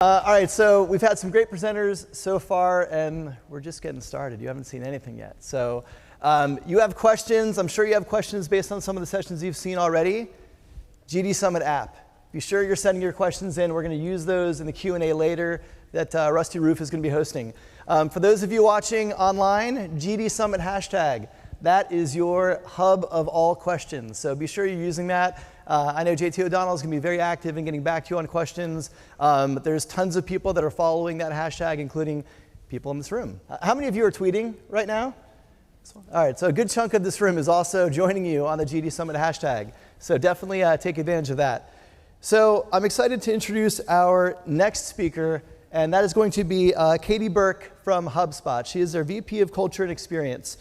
All right, so we've had some great presenters so far, and we're just getting started. You haven't seen anything yet. So you have questions. I'm sure you have questions based on some of the sessions you've seen already. GD Summit app. Be sure you're sending your questions in. We're going to use those in the Q&A later that Rusty Roof is going to be hosting. For those of you watching online, GD Summit hashtag. That is your hub of all questions. So be sure you're using that. I know JT O'Donnell is going to be very active in getting back to you on questions. There's tons of people that are following that hashtag, including people in this room. How many of you are tweeting right now? All right, so a good chunk of this room is also joining you on the GD Summit hashtag. So definitely take advantage of that. So I'm excited to introduce our next speaker, and that is going to be Katie Burke from Hubspot. She is their VP of Culture and Experience.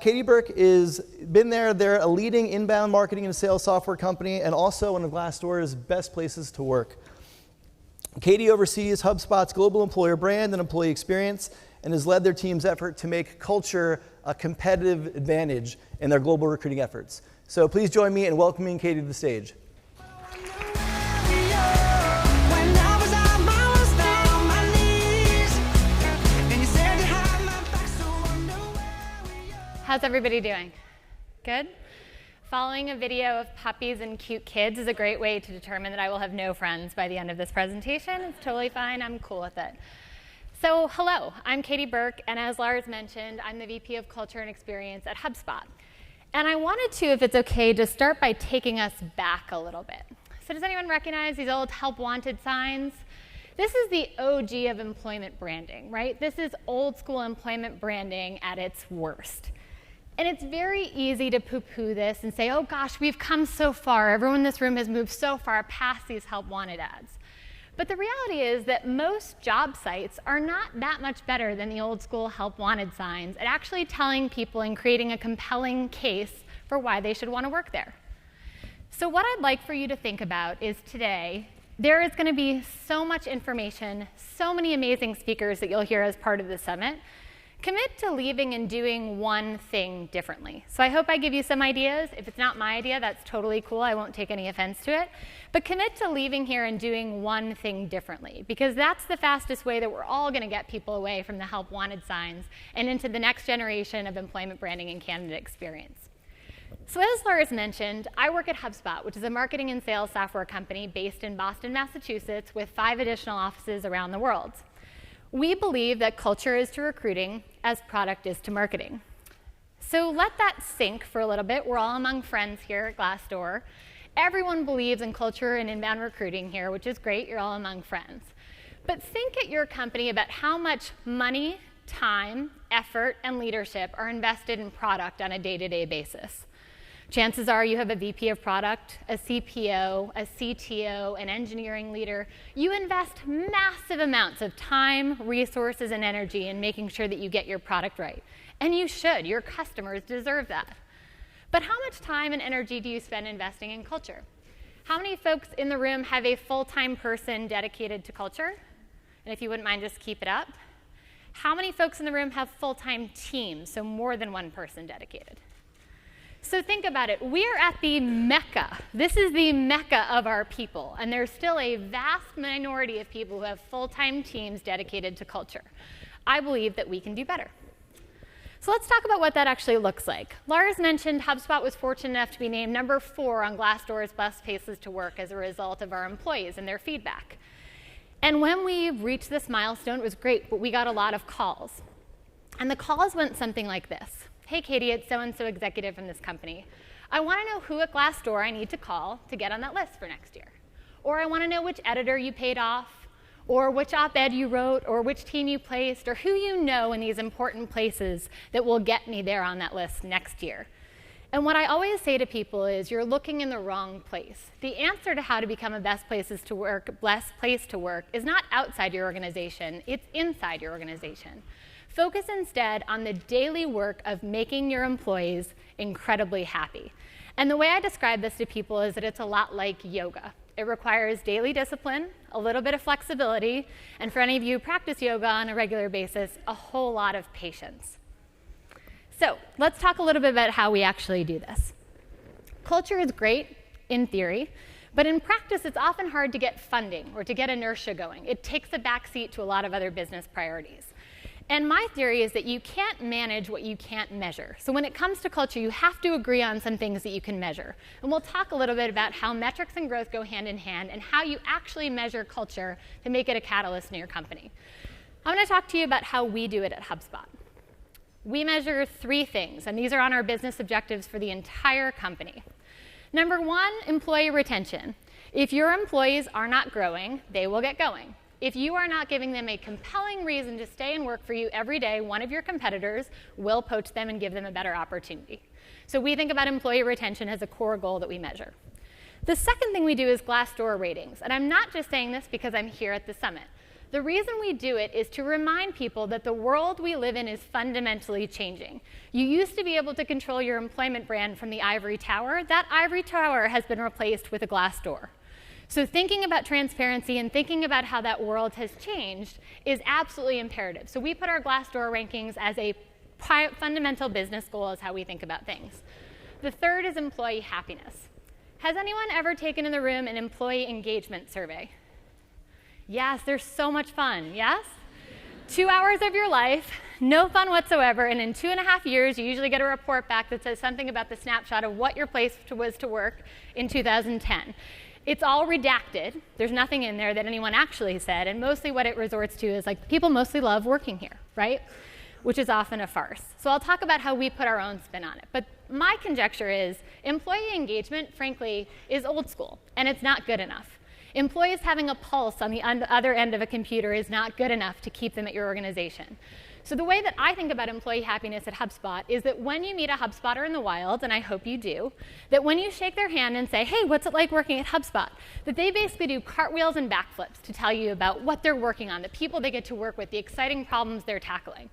Katie Burke is been there. They're a leading inbound marketing and sales software company and also one of Glassdoor's best places to work. Katie oversees HubSpot's global employer brand and employee experience and has led their team's effort to make culture a competitive advantage in their global recruiting efforts. So please join me in welcoming Katie to the stage. How's everybody doing? Good? Following a video of puppies and cute kids is a great way to determine that I will have no friends by the end of this presentation. It's totally fine. I'm cool with it. So hello, I'm Katie Burke, and as Lars mentioned, I'm the VP of Culture and Experience at HubSpot. And I wanted to, if it's okay, to start by taking us back a little bit. So does anyone recognize these old help wanted signs? This is the OG of employment branding, right? This is old school employment branding at its worst. And it's very easy to poo-poo this and say, oh gosh, we've come so far. Everyone in this room has moved so far past these help wanted ads. But the reality is that most job sites are not that much better than the old school help wanted signs at actually telling people and creating a compelling case for why they should want to work there. So what I'd like for you to think about is today, there is going to be so much information, so many amazing speakers that you'll hear as part of the summit. Commit to leaving and doing one thing differently. So I hope I give you some ideas. If it's not my idea, that's totally cool. I won't take any offense to it. But commit to leaving here and doing one thing differently, because that's the fastest way that we're all going to get people away from the help wanted signs and into the next generation of employment branding and candidate experience. So as Lars mentioned, I work at HubSpot, which is a marketing and sales software company based in Boston, Massachusetts, with 5 additional offices around the world. We believe that culture is to recruiting as product is to marketing. So let that sink for a little bit. We're all among friends here at Glassdoor. Everyone believes in culture and inbound recruiting here, which is great. You're all among friends. But think at your company about how much money, time, effort, and leadership are invested in product on a day-to-day basis. Chances are you have a VP of product, a CPO, a CTO, an engineering leader. You invest massive amounts of time, resources, and energy in making sure that you get your product right. And you should. Your customers deserve that. But how much time and energy do you spend investing in culture? How many folks in the room have a full-time person dedicated to culture? And if you wouldn't mind, just keep it up. How many folks in the room have full-time teams, so more than one person dedicated? So think about it. We are at the Mecca. This is the Mecca of our people. And there's still a vast minority of people who have full-time teams dedicated to culture. I believe that we can do better. So let's talk about what that actually looks like. Lars mentioned HubSpot was fortunate enough to be named number 4 on Glassdoor's best places to work as a result of our employees and their feedback. And when we reached this milestone, it was great, but we got a lot of calls. And the calls went something like this. Hey, Katie, it's so-and-so executive from this company. I want to know who at Glassdoor I need to call to get on that list for next year. Or I want to know which editor you paid off, or which op-ed you wrote, or which team you placed, or who you know in these important places that will get me there on that list next year. And what I always say to people is you're looking in the wrong place. The answer to how to become a best place to work is not outside your organization, it's inside your organization. Focus instead on the daily work of making your employees incredibly happy. And the way I describe this to people is that it's a lot like yoga. It requires daily discipline, a little bit of flexibility, and for any of you who practice yoga on a regular basis, a whole lot of patience. So let's talk a little bit about how we actually do this. Culture is great in theory, But in practice, it's often hard to get funding or to get inertia going. It takes a backseat to a lot of other business priorities. And my theory is that you can't manage what you can't measure. So when it comes to culture, you have to agree on some things that you can measure. And we'll talk a little bit about how metrics and growth go hand in hand and how you actually measure culture to make it a catalyst in your company. I'm going to talk to you about how we do it at Hubspot. We measure 3 things, and these are on our business objectives for the entire company. Number 1, employee retention. If your employees are not growing, they will get going. If you are not giving them a compelling reason to stay and work for you every day, one of your competitors will poach them and give them a better opportunity. So we think about employee retention as a core goal that we measure. The second thing we do is Glassdoor ratings. And I'm not just saying this because I'm here at the summit. The reason we do it is to remind people that the world we live in is fundamentally changing. You used to be able to control your employment brand from the ivory tower. That ivory tower has been replaced with a glass door. So thinking about transparency and thinking about how that world has changed is absolutely imperative. So we put our Glassdoor rankings as a fundamental business goal as how we think about things. The third is employee happiness. Has anyone ever taken in the room an employee engagement survey? Yes, they're so much fun, yes? 2 hours of your life, no fun whatsoever, and in 2.5 years, you usually get a report back that says something about the snapshot of what your place was to work in 2010. It's all redacted. There's nothing in there that anyone actually said, and mostly what it resorts to is like, people mostly love working here, right? Which is often a farce. So I'll talk about how we put our own spin on it. But my conjecture is employee engagement, frankly, is old school, and it's not good enough. Employees having a pulse on the other end of a computer is not good enough to keep them at your organization. So the way that I think about employee happiness at HubSpot is that when you meet a HubSpotter in the wild, and I hope you do, that when you shake their hand and say, hey, what's it like working at HubSpot? That they basically do cartwheels and backflips to tell you about what they're working on, the people they get to work with, the exciting problems they're tackling.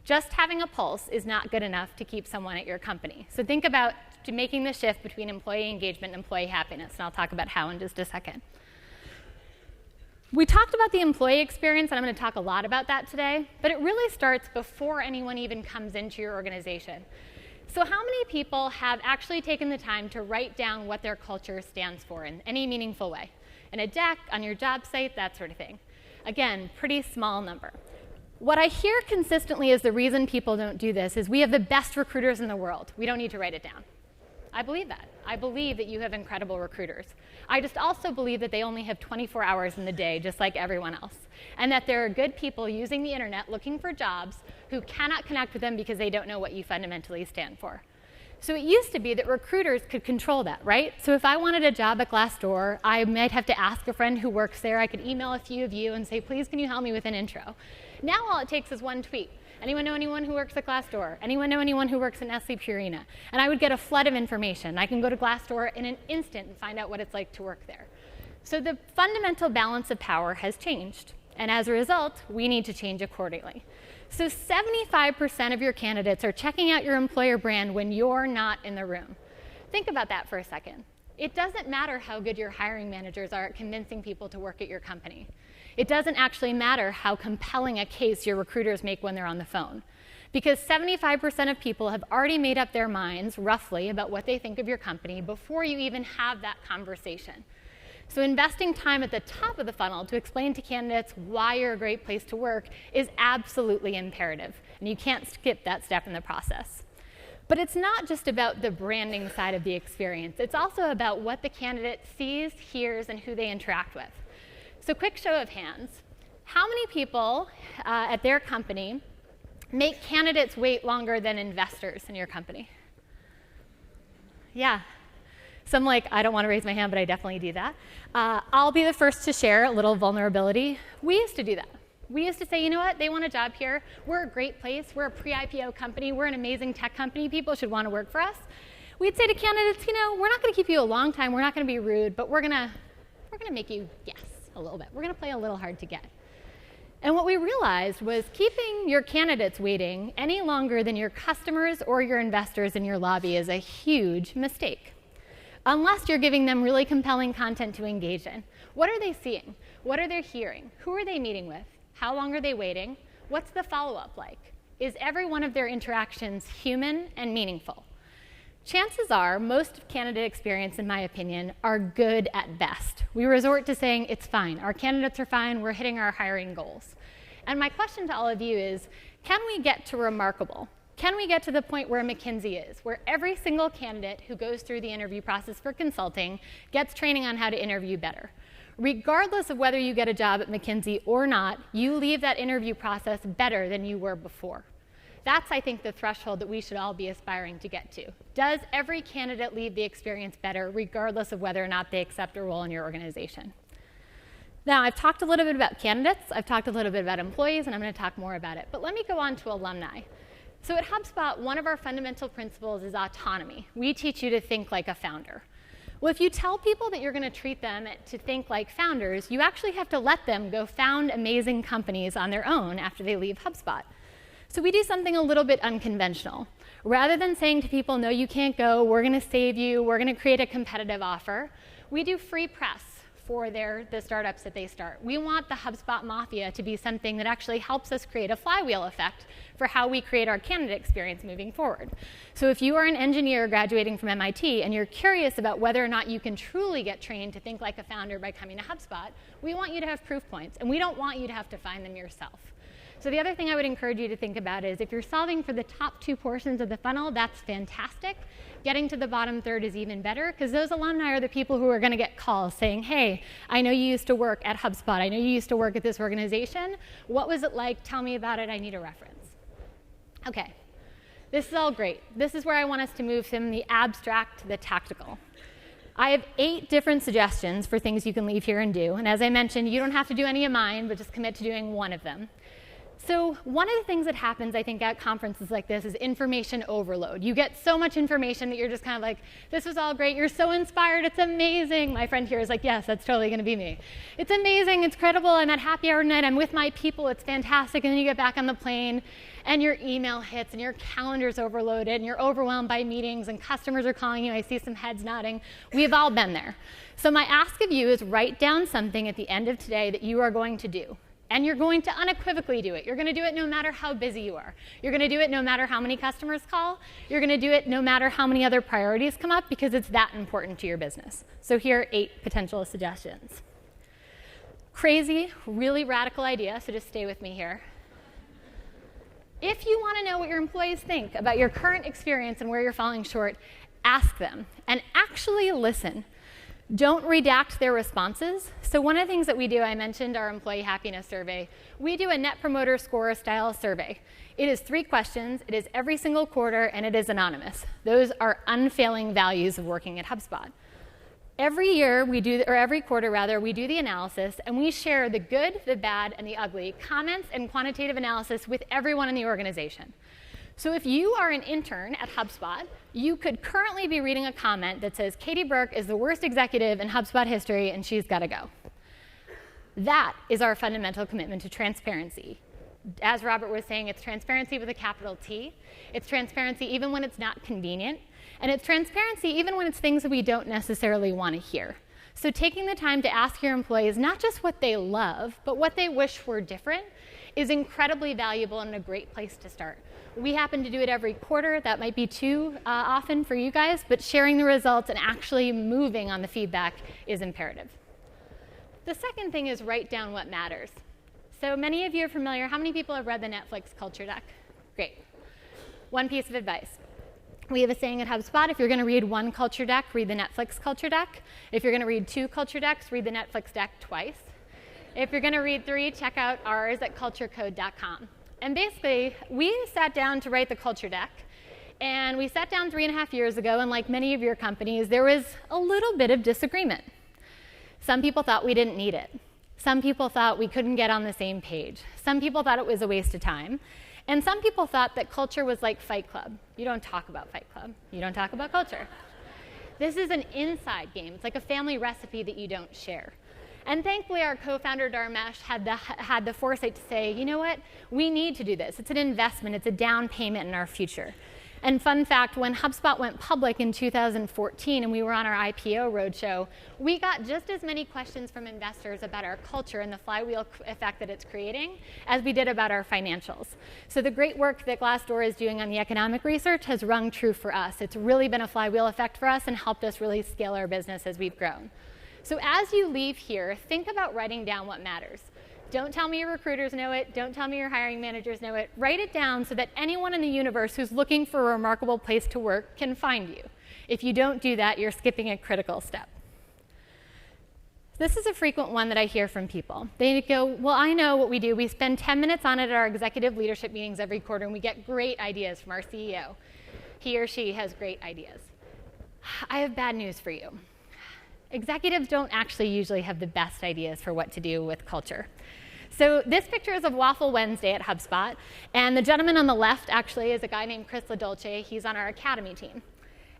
Just having a pulse is not good enough to keep someone at your company. So think about making the shift between employee engagement and employee happiness, and I'll talk about how in just a second. We talked about the employee experience, and I'm going to talk a lot about that today, but it really starts before anyone even comes into your organization. So how many people have actually taken the time to write down what their culture stands for in any meaningful way? In a deck, on your job site, that sort of thing. Again, pretty small number. What I hear consistently is the reason people don't do this is we have the best recruiters in the world. We don't need to write it down. I believe that. I believe that you have incredible recruiters. I just also believe that they only have 24 hours in the day, just like everyone else, and that there are good people using the internet looking for jobs who cannot connect with them because they don't know what you fundamentally stand for. So it used to be that recruiters could control that, right? So if I wanted a job at Glassdoor, I might have to ask a friend who works there. I could email a few of you and say, please, can you help me with an intro? Now all it takes is one tweet. Anyone know anyone who works at Glassdoor? Anyone know anyone who works at Nestle Purina? And I would get a flood of information. I can go to Glassdoor in an instant and find out what it's like to work there. So the fundamental balance of power has changed. And as a result, we need to change accordingly. So 75% of your candidates are checking out your employer brand when you're not in the room. Think about that for a second. It doesn't matter how good your hiring managers are at convincing people to work at your company. It doesn't actually matter how compelling a case your recruiters make when they're on the phone. Because 75% of people have already made up their minds, roughly, about what they think of your company before you even have that conversation. So investing time at the top of the funnel to explain to candidates why you're a great place to work is absolutely imperative. And you can't skip that step in the process. But it's not just about the branding side of the experience. It's also about what the candidate sees, hears, and who they interact with. So quick show of hands. How many people at their company make candidates wait longer than investors in your company? Yeah. Some like, I don't want to raise my hand, but I definitely do that. I'll be the first to share a little vulnerability. We used to do that. We used to say, you know what, they want a job here. We're a great place. We're a pre-IPO company. We're an amazing tech company. People should want to work for us. We'd say to candidates, you know, we're not going to keep you a long time. We're not going to be rude, but we're going to make you guess a little bit. We're going to play a little hard to get. And what we realized was keeping your candidates waiting any longer than your customers or your investors in your lobby is a huge mistake. Unless you're giving them really compelling content to engage in. What are they seeing? What are they hearing? Who are they meeting with? How long are they waiting? What's the follow-up like? Is every one of their interactions human and meaningful? Chances are most candidate experience, in my opinion, are good at best. We resort to saying it's fine. Our candidates are fine. We're hitting our hiring goals. And my question to all of you is, can we get to remarkable? Can we get to the point where McKinsey is, where every single candidate who goes through the interview process for consulting gets training on how to interview better? Regardless of whether you get a job at McKinsey or not, you leave that interview process better than you were before. That's, I think, the threshold that we should all be aspiring to get to. Does every candidate leave the experience better, regardless of whether or not they accept a role in your organization? Now, I've talked a little bit about candidates, I've talked a little bit about employees, and I'm going to talk more about it. But let me go on to alumni. So at Hubspot, one of our fundamental principles is autonomy. We teach you to think like a founder. Well, if you tell people that you're going to treat them to think like founders, you actually have to let them go found amazing companies on their own after they leave HubSpot. So we do something a little bit unconventional. Rather than saying to people, no, you can't go, we're going to save you, we're going to create a competitive offer, we do free press for the startups that they start. We want the HubSpot Mafia to be something that actually helps us create a flywheel effect for how we create our candidate experience moving forward. So if you are an engineer graduating from MIT and you're curious about whether or not you can truly get trained to think like a founder by coming to HubSpot, we want you to have proof points, and we don't want you to have to find them yourself. So the other thing I would encourage you to think about is if you're solving for the top 2 portions of the funnel, that's fantastic. Getting to the bottom third is even better, because those alumni are the people who are going to get calls saying, hey, I know you used to work at HubSpot. I know you used to work at this organization. What was it like? Tell me about it. I need a reference. OK, this is all great. This is where I want us to move from the abstract to the tactical. I have 8 different suggestions for things you can leave here and do. And as I mentioned, you don't have to do any of mine, but just commit to doing one of them. So one of the things that happens, I think, at conferences like this is information overload. You get so much information that you're just kind of like, this was all great. You're so inspired. It's amazing. My friend here is like, yes, that's totally going to be me. It's amazing. It's credible. I'm at happy hour tonight. I'm with my people. It's fantastic. And then you get back on the plane, and your email hits, and your calendar's overloaded, and you're overwhelmed by meetings, and customers are calling you. I see some heads nodding. We've all been there. So my ask of you is write down something at the end of today that you are going to do. And you're going to unequivocally do it. You're going to do it no matter how busy you are. You're going to do it no matter how many customers call. You're going to do it no matter how many other priorities come up, because it's that important to your business. So here are 8 potential suggestions. Crazy, really radical idea, so just stay with me here. If you want to know what your employees think about your current experience and where you're falling short, ask them and actually listen. Don't redact their responses. So one of the things that we do, I mentioned our employee happiness survey. We do a Net Promoter Score style survey. It is 3 questions, it is every single quarter, and it is anonymous. Those are unfailing values of working at HubSpot. Every year, every quarter rather, we do the analysis, and we share the good, the bad, and the ugly comments and quantitative analysis with everyone in the organization. So if you are an intern at HubSpot, you could currently be reading a comment that says, Katie Burke is the worst executive in HubSpot history, and she's got to go. That is our fundamental commitment to transparency. As Robert was saying, it's transparency with a capital T. It's transparency even when it's not convenient. And it's transparency even when it's things that we don't necessarily want to hear. So taking the time to ask your employees not just what they love, but what they wish were different is incredibly valuable and a great place to start. We happen to do it every quarter. That might be too often for you guys, but sharing the results and actually moving on the feedback is imperative. The second thing is write down what matters. So many of you are familiar. How many people have read the Netflix culture deck? Great. One piece of advice. We have a saying at HubSpot, if you're going to read 1 culture deck, read the Netflix culture deck. If you're going to read 2 culture decks, read the Netflix deck twice. If you're going to read 3, check out ours at culturecode.com. And basically, we sat down to write the culture deck. And we sat down 3.5 years ago, and like many of your companies, there was a little bit of disagreement. Some people thought we didn't need it. Some people thought we couldn't get on the same page. Some people thought it was a waste of time. And some people thought that culture was like Fight Club. You don't talk about Fight Club. You don't talk about culture. This is an inside game. It's like a family recipe that you don't share. And thankfully, our co-founder, Dharmesh, had the foresight to say, you know what? We need to do this. It's an investment. It's a down payment in our future. And fun fact, when HubSpot went public in 2014 and we were on our IPO roadshow, we got just as many questions from investors about our culture and the flywheel effect that it's creating as we did about our financials. So the great work that Glassdoor is doing on the economic research has rung true for us. It's really been a flywheel effect for us and helped us really scale our business as we've grown. So as you leave here, think about writing down what matters. Don't tell me your recruiters know it. Don't tell me your hiring managers know it. Write it down so that anyone in the universe who's looking for a remarkable place to work can find you. If you don't do that, you're skipping a critical step. This is a frequent one that I hear from people. They go, well, I know what we do. We spend 10 minutes on it at our executive leadership meetings every quarter, and we get great ideas from our CEO. He or she has great ideas. I have bad news for you. Executives don't actually usually have the best ideas for what to do with culture. So this picture is of Waffle Wednesday at HubSpot, and the gentleman on the left actually is a guy named Chris LaDolce. He's on our Academy team.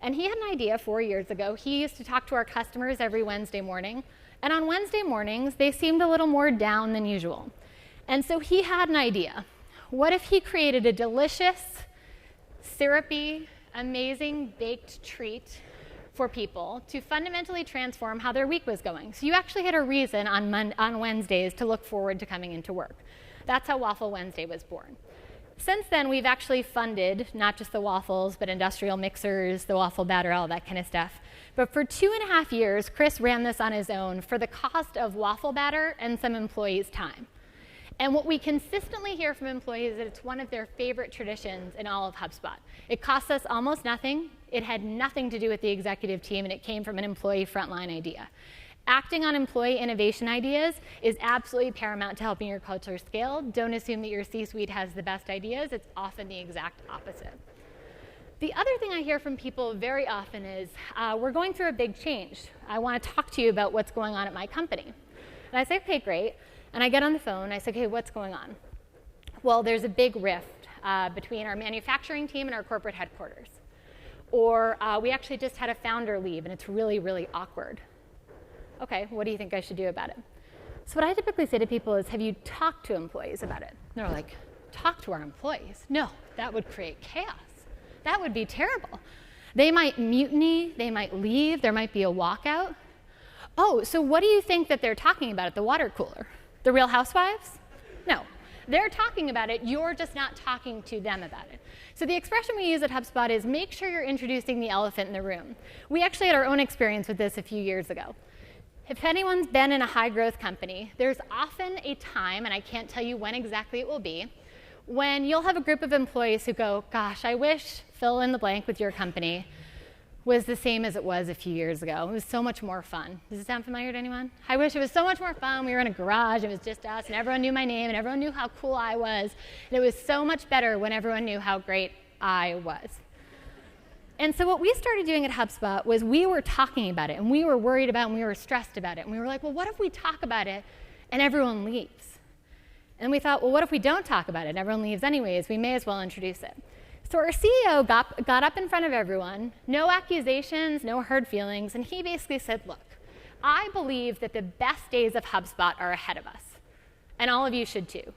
And he had an idea 4 years ago. He used to talk to our customers every Wednesday morning, and on Wednesday mornings, they seemed a little more down than usual. And so he had an idea. What if he created a delicious, syrupy, amazing baked treat for people to fundamentally transform how their week was going? So you actually had a reason on Wednesdays to look forward to coming into work. That's how Waffle Wednesday was born. Since then, we've actually funded not just the waffles, but industrial mixers, the waffle batter, all that kind of stuff. But for 2.5 years, Chris ran this on his own for the cost of waffle batter and some employees' time. And what we consistently hear from employees is that it's one of their favorite traditions in all of HubSpot. It costs us almost nothing. It had nothing to do with the executive team, and it came from an employee frontline idea. Acting on employee innovation ideas is absolutely paramount to helping your culture scale. Don't assume that your C-suite has the best ideas. It's often the exact opposite. The other thing I hear from people very often is, we're going through a big change. I want to talk to you about what's going on at my company. And I say, okay, great. And I get on the phone, and I say, okay, what's going on? Well, there's a big rift between our manufacturing team and our corporate headquarters. Or we actually just had a founder leave, and it's really, really awkward. Okay, what do you think I should do about it? So what I typically say to people is, have you talked to employees about it? And they're like, talk to our employees? No, that would create chaos. That would be terrible. They might mutiny, they might leave, there might be a walkout. Oh, so what do you think that they're talking about at the water cooler? The Real Housewives? No. They're talking about it, you're just not talking to them about it. So the expression we use at HubSpot is make sure you're introducing the elephant in the room. We actually had our own experience with this a few years ago. If anyone's been in a high growth company, there's often a time, and I can't tell you when exactly it will be, when you'll have a group of employees who go, gosh, I wish fill in the blank with your company was the same as it was a few years ago. It was so much more fun. Does it sound familiar to anyone? I wish it was so much more fun. We were in a garage, it was just us, and everyone knew my name, and everyone knew how cool I was. And it was so much better when everyone knew how great I was. And so what we started doing at HubSpot was we were talking about it, and we were worried about it, and we were stressed about it. And we were like, well, what if we talk about it and everyone leaves? And we thought, well, what if we don't talk about it and everyone leaves anyways? We may as well introduce it. So our CEO got up in front of everyone, no accusations, no hurt feelings, and he basically said, look, I believe that the best days of HubSpot are ahead of us, and all of you should too.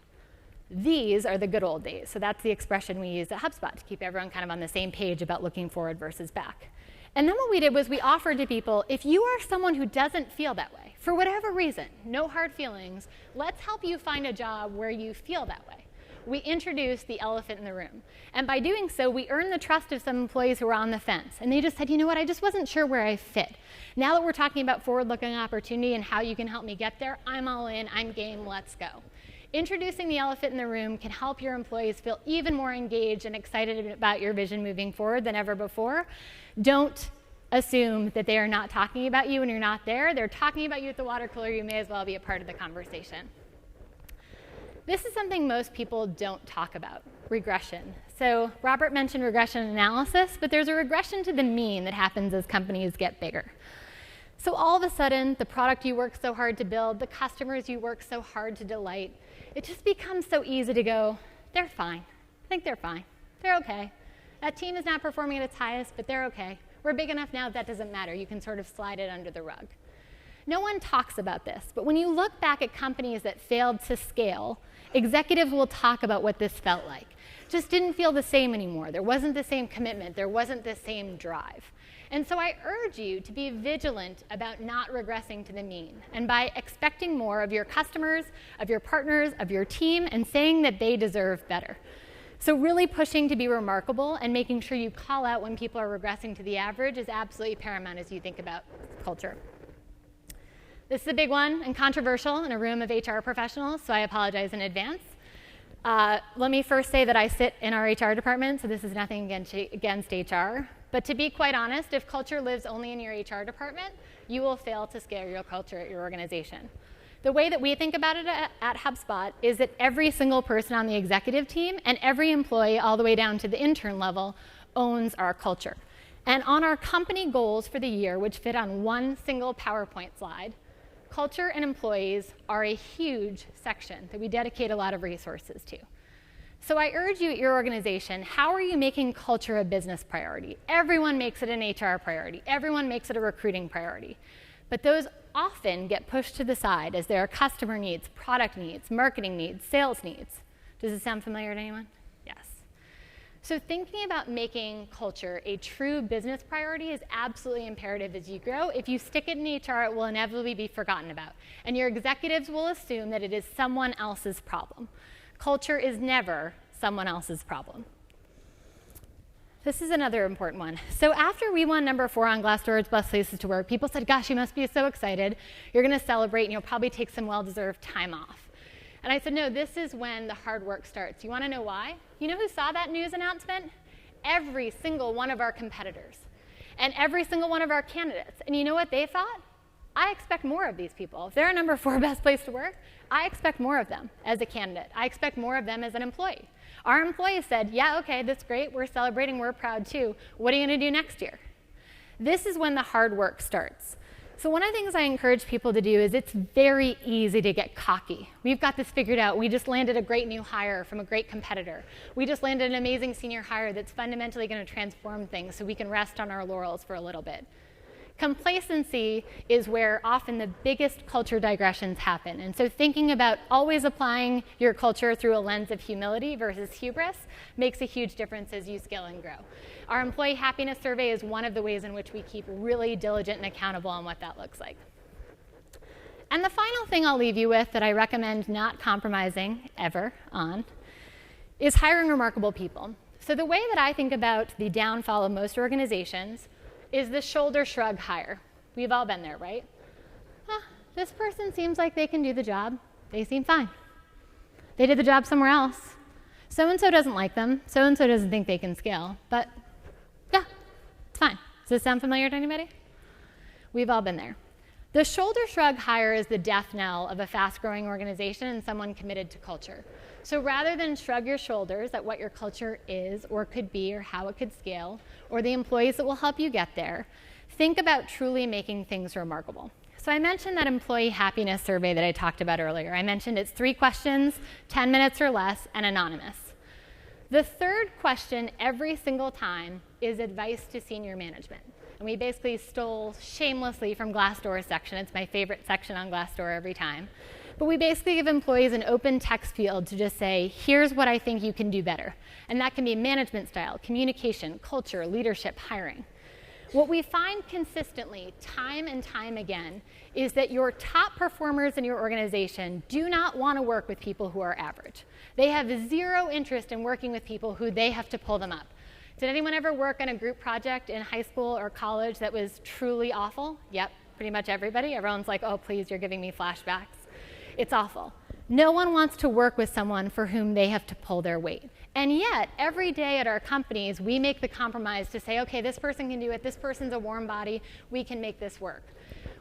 These are the good old days. So that's the expression we use at HubSpot to keep everyone kind of on the same page about looking forward versus back. And then what we did was we offered to people, if you are someone who doesn't feel that way, for whatever reason, no hard feelings, let's help you find a job where you feel that way. We introduced the elephant in the room. And by doing so, we earned the trust of some employees who were on the fence. And they just said, you know what, I just wasn't sure where I fit. Now that we're talking about forward-looking opportunity and how you can help me get there, I'm all in, I'm game, let's go. Introducing the elephant in the room can help your employees feel even more engaged and excited about your vision moving forward than ever before. Don't assume that they are not talking about you when you're not there. They're talking about you at the water cooler. You may as well be a part of the conversation. This is something most people don't talk about, regression. So Robert mentioned regression analysis, but there's a regression to the mean that happens as companies get bigger. So all of a sudden, the product you work so hard to build, the customers you work so hard to delight, it just becomes so easy to go, they're fine. I think they're fine. They're okay. That team is not performing at its highest, but they're okay. We're big enough now that doesn't matter. You can sort of slide it under the rug. No one talks about this, but when you look back at companies that failed to scale, executives will talk about what this felt like. Just didn't feel the same anymore. There wasn't the same commitment. There wasn't the same drive. And so I urge you to be vigilant about not regressing to the mean, and by expecting more of your customers, of your partners, of your team, and saying that they deserve better. So really pushing to be remarkable and making sure you call out when people are regressing to the average is absolutely paramount as you think about culture. This is a big one and controversial in a room of HR professionals, so I apologize in advance. Let me first say that I sit in our HR department, so this is nothing against HR. But to be quite honest, if culture lives only in your HR department, you will fail to scale your culture at your organization. The way that we think about it at Hubspot is that every single person on the executive team and every employee all the way down to the intern level owns our culture. And on our company goals for the year, which fit on one single PowerPoint slide, culture and employees are a huge section that we dedicate a lot of resources to. So I urge you at your organization, how are you making culture a business priority? Everyone makes it an HR priority. Everyone makes it a recruiting priority. But those often get pushed to the side as there are customer needs, product needs, marketing needs, sales needs. Does it sound familiar to anyone? Yes. So thinking about making culture a true business priority is absolutely imperative as you grow. If you stick it in HR, it will inevitably be forgotten about. And your executives will assume that it is someone else's problem. Culture is never someone else's problem. This is another important one. So after we won number 4 on Glassdoor's Best Places to Work, people said, gosh, you must be so excited. You're going to celebrate, and you'll probably take some well-deserved time off. And I said, no, this is when the hard work starts. You want to know why? You know who saw that news announcement? Every single one of our competitors and every single one of our candidates. And you know what they thought? I expect more of these people. If they're a number 4 best place to work, I expect more of them as a candidate. I expect more of them as an employee. Our employees said, yeah, okay, that's great. We're celebrating. We're proud too. What are you going to do next year? This is when the hard work starts. So one of the things I encourage people to do is it's very easy to get cocky. We've got this figured out. We just landed a great new hire from a great competitor. We just landed an amazing senior hire that's fundamentally going to transform things so we can rest on our laurels for a little bit. Complacency is where often the biggest culture digressions happen. And so thinking about always applying your culture through a lens of humility versus hubris makes a huge difference as you scale and grow. Our employee happiness survey is one of the ways in which we keep really diligent and accountable on what that looks like. And the final thing I'll leave you with that I recommend not compromising ever on is hiring remarkable people. So the way that I think about the downfall of most organizations is the shoulder shrug hire. We've all been there, right? This person seems like they can do the job. They seem fine. They did the job somewhere else. So-and-so doesn't like them. So-and-so doesn't think they can scale. But yeah, it's fine. Does this sound familiar to anybody? We've all been there. The shoulder shrug hire is the death knell of a fast-growing organization and someone committed to culture. So rather than shrug your shoulders at what your culture is or could be or how it could scale, or the employees that will help you get there, think about truly making things remarkable. So I mentioned that employee happiness survey that I talked about earlier. I mentioned it's 3 questions, 10 minutes or less, and anonymous. The third question every single time is advice to senior management. And we basically stole shamelessly from Glassdoor's section. It's my favorite section on Glassdoor every time. But we basically give employees an open text field to just say, here's what I think you can do better. And that can be management style, communication, culture, leadership, hiring. What we find consistently, time and time again, is that your top performers in your organization do not want to work with people who are average. They have 0 interest in working with people who they have to pull them up. Did anyone ever work on a group project in high school or college that was truly awful? Yep, pretty much everybody. Everyone's like, oh, please, you're giving me flashbacks. It's awful. No one wants to work with someone for whom they have to pull their weight. And yet, every day at our companies, we make the compromise to say, okay, this person can do it, this person's a warm body, we can make this work.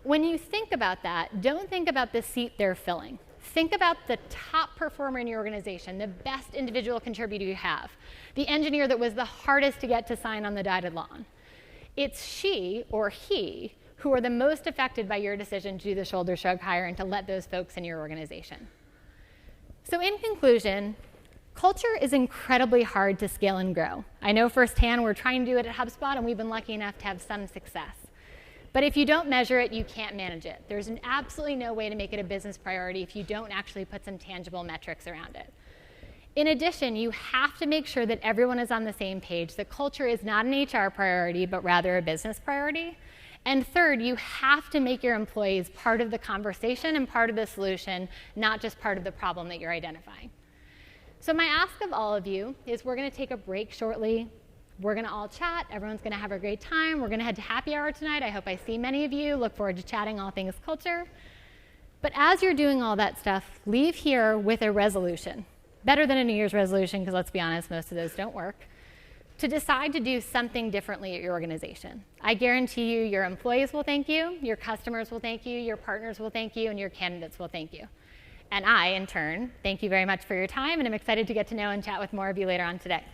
When you think about that, don't think about the seat they're filling. Think about the top performer in your organization, the best individual contributor you have, the engineer that was the hardest to get to sign on the dotted line. It's she or he who are the most affected by your decision to do the shoulder shrug hire and to let those folks in your organization. So in conclusion, culture is incredibly hard to scale and grow. I know firsthand we're trying to do it at HubSpot, and we've been lucky enough to have some success. But if you don't measure it, you can't manage it. There's absolutely no way to make it a business priority if you don't actually put some tangible metrics around it. In addition, you have to make sure that everyone is on the same page, that culture is not an HR priority, but rather a business priority. And third, you have to make your employees part of the conversation and part of the solution, not just part of the problem that you're identifying. So my ask of all of you is we're going to take a break shortly. We're going to all chat. Everyone's going to have a great time. We're going to head to happy hour tonight. I hope I see many of you. Look forward to chatting all things culture. But as you're doing all that stuff, leave here with a resolution. Better than a New Year's resolution, because let's be honest, most of those don't work. To decide to do something differently at your organization. I guarantee you your employees will thank you, your customers will thank you, your partners will thank you, and your candidates will thank you. And I, in turn, thank you very much for your time, and I'm excited to get to know and chat with more of you later on today.